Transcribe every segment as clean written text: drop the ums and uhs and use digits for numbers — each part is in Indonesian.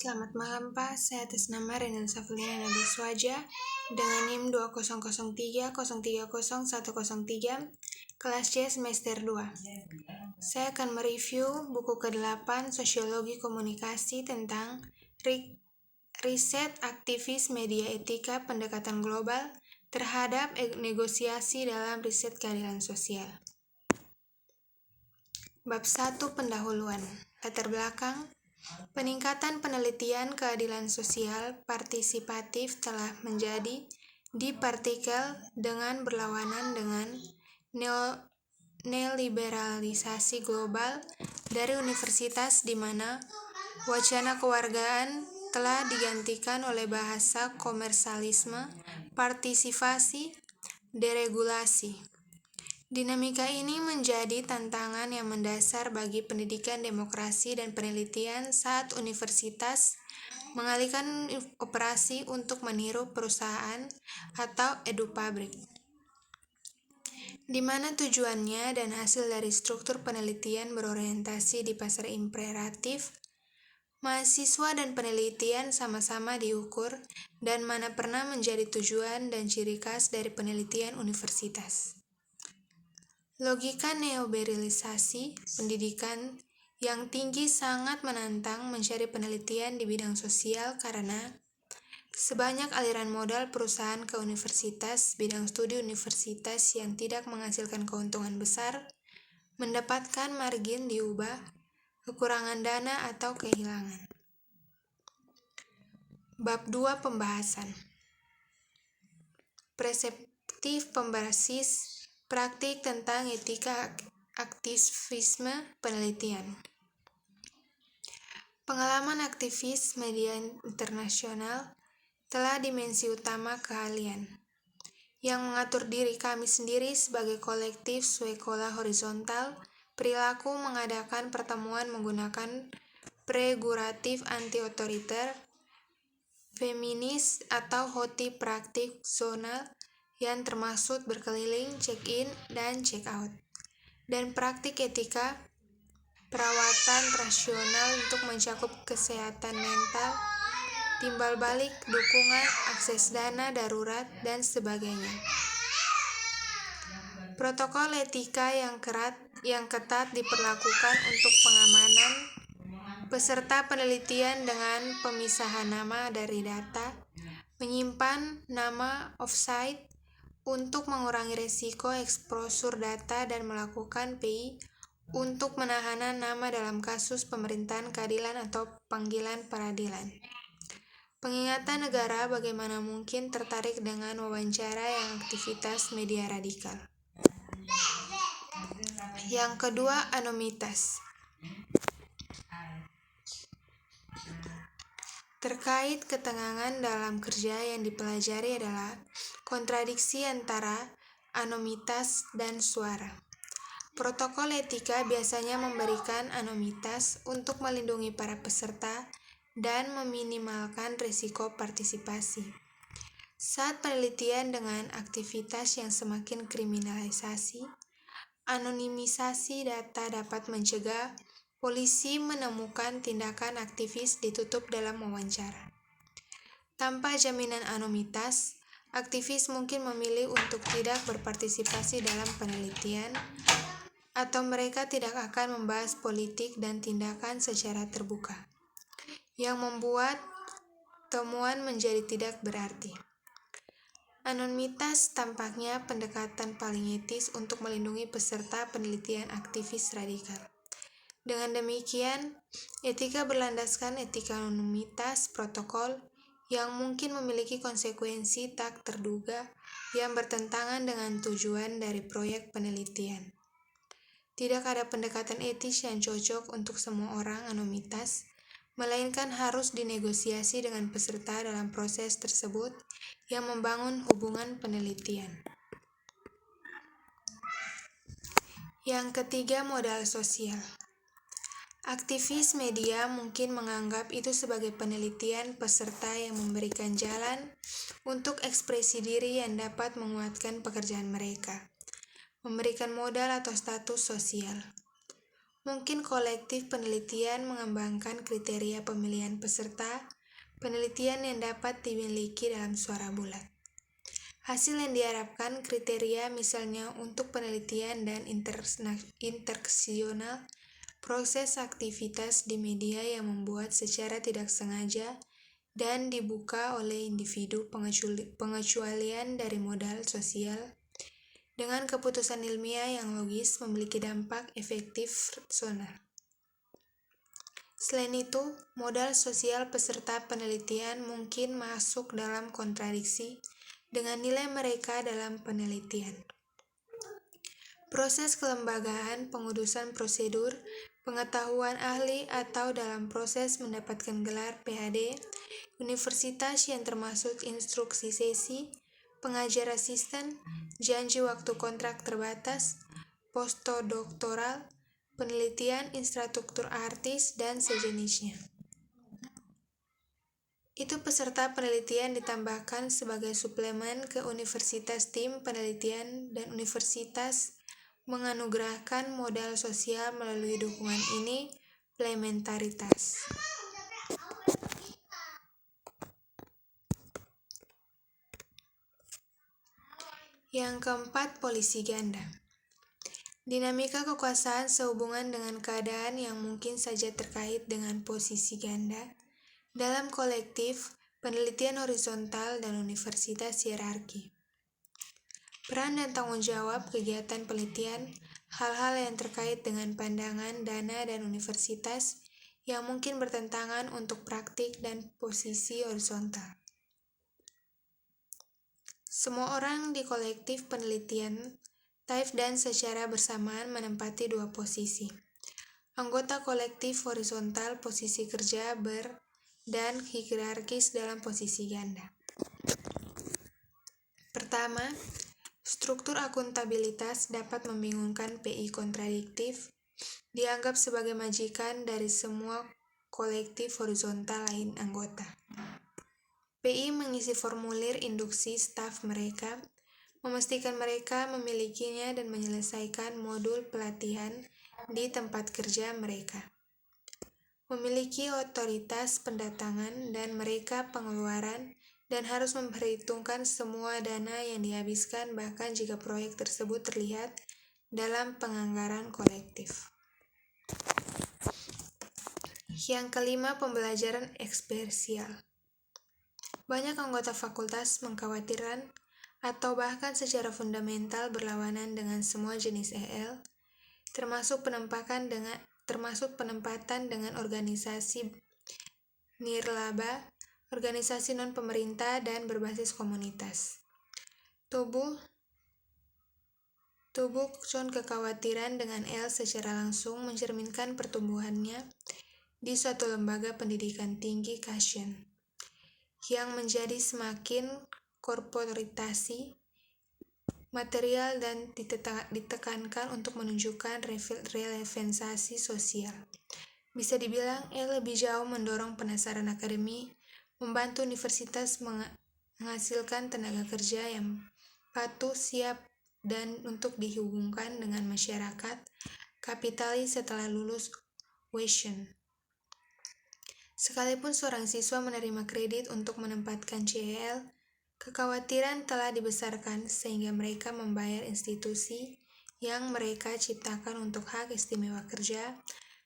Selamat malam Pak, saya atas nama Renal Safulina Nabil Swaja dengan NIM 2003030103 kelas C semester 2. Saya akan mereview buku ke-8 Sosiologi Komunikasi tentang riset aktivis media etika pendekatan global terhadap negosiasi dalam riset keadilan sosial. Bab 1 Pendahuluan. Latar belakang. Peningkatan penelitian keadilan sosial partisipatif telah menjadi dipartikel dengan berlawanan dengan neoliberalisasi global dari universitas di mana wacana kewargaan telah digantikan oleh bahasa komersialisme, partisipasi, deregulasi. Dinamika ini menjadi tantangan yang mendasar bagi pendidikan demokrasi dan penelitian saat universitas mengalihkan operasi untuk meniru perusahaan atau edupabrik, di mana tujuannya dan hasil dari struktur penelitian berorientasi di pasar imperatif. Mahasiswa dan penelitian sama-sama diukur dan mana pernah menjadi tujuan dan ciri khas dari penelitian universitas. Logika neoliberalisasi pendidikan yang tinggi sangat menantang mencari penelitian di bidang sosial karena sebanyak aliran modal perusahaan ke universitas, bidang studi universitas yang tidak menghasilkan keuntungan besar, mendapatkan margin diubah, kekurangan dana atau kehilangan. Bab 2 Pembahasan. Perseptif pembasis praktik tentang etika aktivisme penelitian. Pengalaman aktivis media internasional telah dimensi utama keahlian, yang mengatur diri kami sendiri sebagai kolektif sekolah horizontal, perilaku mengadakan pertemuan menggunakan preguratif anti-otoriter, feminis atau hoti praktik zonal yang termasuk berkeliling, check-in, dan check-out, dan praktik etika perawatan rasional untuk mencakup kesehatan mental, timbal balik, dukungan, akses dana darurat, dan sebagainya. Protokol etika yang ketat diperlakukan untuk pengamanan peserta penelitian dengan pemisahan nama dari data, menyimpan nama offsite, untuk mengurangi risiko eksposur data dan melakukan PI untuk menahanan nama dalam kasus pemerintahan keadilan atau panggilan peradilan. Pengingatan negara bagaimana mungkin tertarik dengan wawancara yang aktivitas media radikal. Yang kedua, anonimitas. Terkait ketegangan dalam kerja yang dipelajari adalah kontradiksi antara anonimitas dan suara. Protokol etika biasanya memberikan anonimitas untuk melindungi para peserta dan meminimalkan risiko partisipasi. Saat penelitian dengan aktivitas yang semakin kriminalisasi, anonimisasi data dapat mencegah polisi menemukan tindakan aktivis ditutup dalam wawancara. Tanpa jaminan anonimitas, aktivis mungkin memilih untuk tidak berpartisipasi dalam penelitian, atau mereka tidak akan membahas politik dan tindakan secara terbuka, yang membuat temuan menjadi tidak berarti. Anonimitas tampaknya pendekatan paling etis untuk melindungi peserta penelitian aktivis radikal. Dengan demikian, etika berlandaskan etika anonimitas protokol yang mungkin memiliki konsekuensi tak terduga yang bertentangan dengan tujuan dari proyek penelitian. Tidak ada pendekatan etis yang cocok untuk semua orang anonimitas, melainkan harus dinegosiasi dengan peserta dalam proses tersebut yang membangun hubungan penelitian. Yang ketiga, modal sosial. Aktivis media mungkin menganggap itu sebagai penelitian peserta yang memberikan jalan untuk ekspresi diri yang dapat menguatkan pekerjaan mereka, memberikan modal atau status sosial. Mungkin kolektif penelitian mengembangkan kriteria pemilihan peserta penelitian yang dapat dimiliki dalam suara bulat. Hasil yang diharapkan kriteria misalnya untuk penelitian dan interaksional, proses aktivitas di media yang membuat secara tidak sengaja dan dibuka oleh individu pengecualian dari modal sosial dengan keputusan ilmiah yang logis memiliki dampak efektif sonar. Selain itu, modal sosial peserta penelitian mungkin masuk dalam kontradiksi dengan nilai mereka dalam penelitian. Proses kelembagaan, pengurusan prosedur, pengetahuan ahli atau dalam proses mendapatkan gelar PhD, universitas yang termasuk instruksi sesi, pengajar asisten, janji waktu kontrak terbatas, postdoktoral, penelitian infrastruktur artis, dan sejenisnya. Itu peserta penelitian ditambahkan sebagai suplemen ke universitas tim penelitian dan universitas menganugerahkan modal sosial melalui dukungan ini komplementaritas. Yang keempat, polisi ganda. Dinamika kekuasaan sehubungan dengan keadaan yang mungkin saja terkait dengan posisi ganda dalam kolektif, penelitian horizontal, dan universitas hierarki. Peran dan tanggung jawab kegiatan penelitian, hal-hal yang terkait dengan pandangan, dana, dan universitas yang mungkin bertentangan untuk praktik dan posisi horizontal. Semua orang di kolektif penelitian, TAIF dan secara bersamaan menempati dua posisi. Anggota kolektif horizontal posisi kerja dan hierarkis dalam posisi ganda. Pertama, struktur akuntabilitas dapat membingungkan PI kontradiktif, dianggap sebagai majikan dari semua kolektif horizontal lain anggota. PI mengisi formulir induksi staf mereka, memastikan mereka memilikinya dan menyelesaikan modul pelatihan di tempat kerja mereka. Memiliki otoritas pendatangan dan mereka pengeluaran dan harus memperhitungkan semua dana yang dihabiskan bahkan jika proyek tersebut terlihat dalam penganggaran kolektif. Yang kelima, pembelajaran ekspersial. Banyak anggota fakultas mengkhawatirkan atau bahkan secara fundamental berlawanan dengan semua jenis EL, termasuk penempatan dengan organisasi nirlaba, organisasi non-pemerintah, dan berbasis komunitas. Tubuh kekhawatiran dengan EL secara langsung mencerminkan pertumbuhannya di suatu lembaga pendidikan tinggi Kasian yang menjadi semakin korporatasi material dan ditekankan untuk menunjukkan relevansi sosial. Bisa dibilang, lebih jauh mendorong penasaran akademi, membantu universitas menghasilkan tenaga kerja yang patuh, siap, dan untuk dihubungkan dengan masyarakat kapitalis setelah lulus Wession. Sekalipun seorang siswa menerima kredit untuk menempatkan CEL, kekhawatiran telah dibesarkan sehingga mereka membayar institusi yang mereka ciptakan untuk hak istimewa kerja,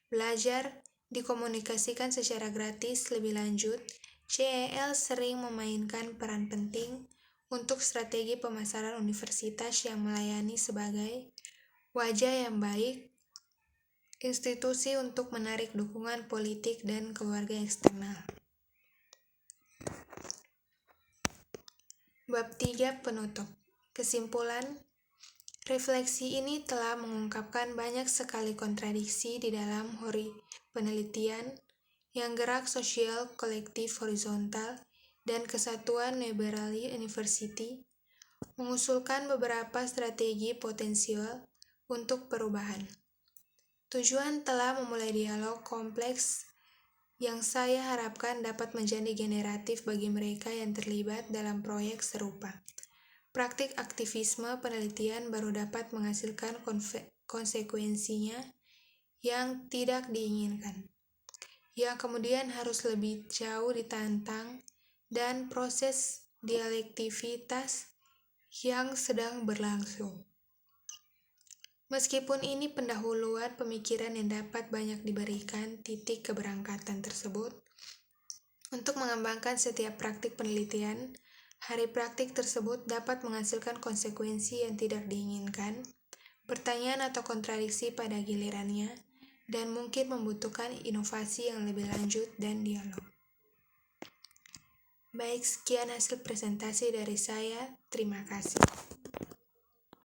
belajar, dikomunikasikan secara gratis. Lebih lanjut, CEL sering memainkan peran penting untuk strategi pemasaran universitas yang melayani sebagai wajah yang baik institusi untuk menarik dukungan politik dan keluarga eksternal. Bab 3 penutup. Kesimpulan, refleksi ini telah mengungkapkan banyak sekali kontradiksi di dalam penelitian yang gerak sosial kolektif horizontal dan kesatuan Liberally University mengusulkan beberapa strategi potensial untuk perubahan. Tujuan telah memulai dialog kompleks yang saya harapkan dapat menjadi generatif bagi mereka yang terlibat dalam proyek serupa. Praktik aktivisme penelitian baru dapat menghasilkan konsekuensinya yang tidak diinginkan, yang kemudian harus lebih jauh ditantang, dan proses dialektivitas yang sedang berlangsung. Meskipun ini pendahuluan pemikiran yang dapat banyak diberikan titik keberangkatan tersebut, untuk mengembangkan setiap praktik penelitian, hari praktik tersebut dapat menghasilkan konsekuensi yang tidak diinginkan, pertanyaan atau kontradiksi pada gilirannya, dan mungkin membutuhkan inovasi yang lebih lanjut dan dialog. Baik, sekian hasil presentasi dari saya. Terima kasih.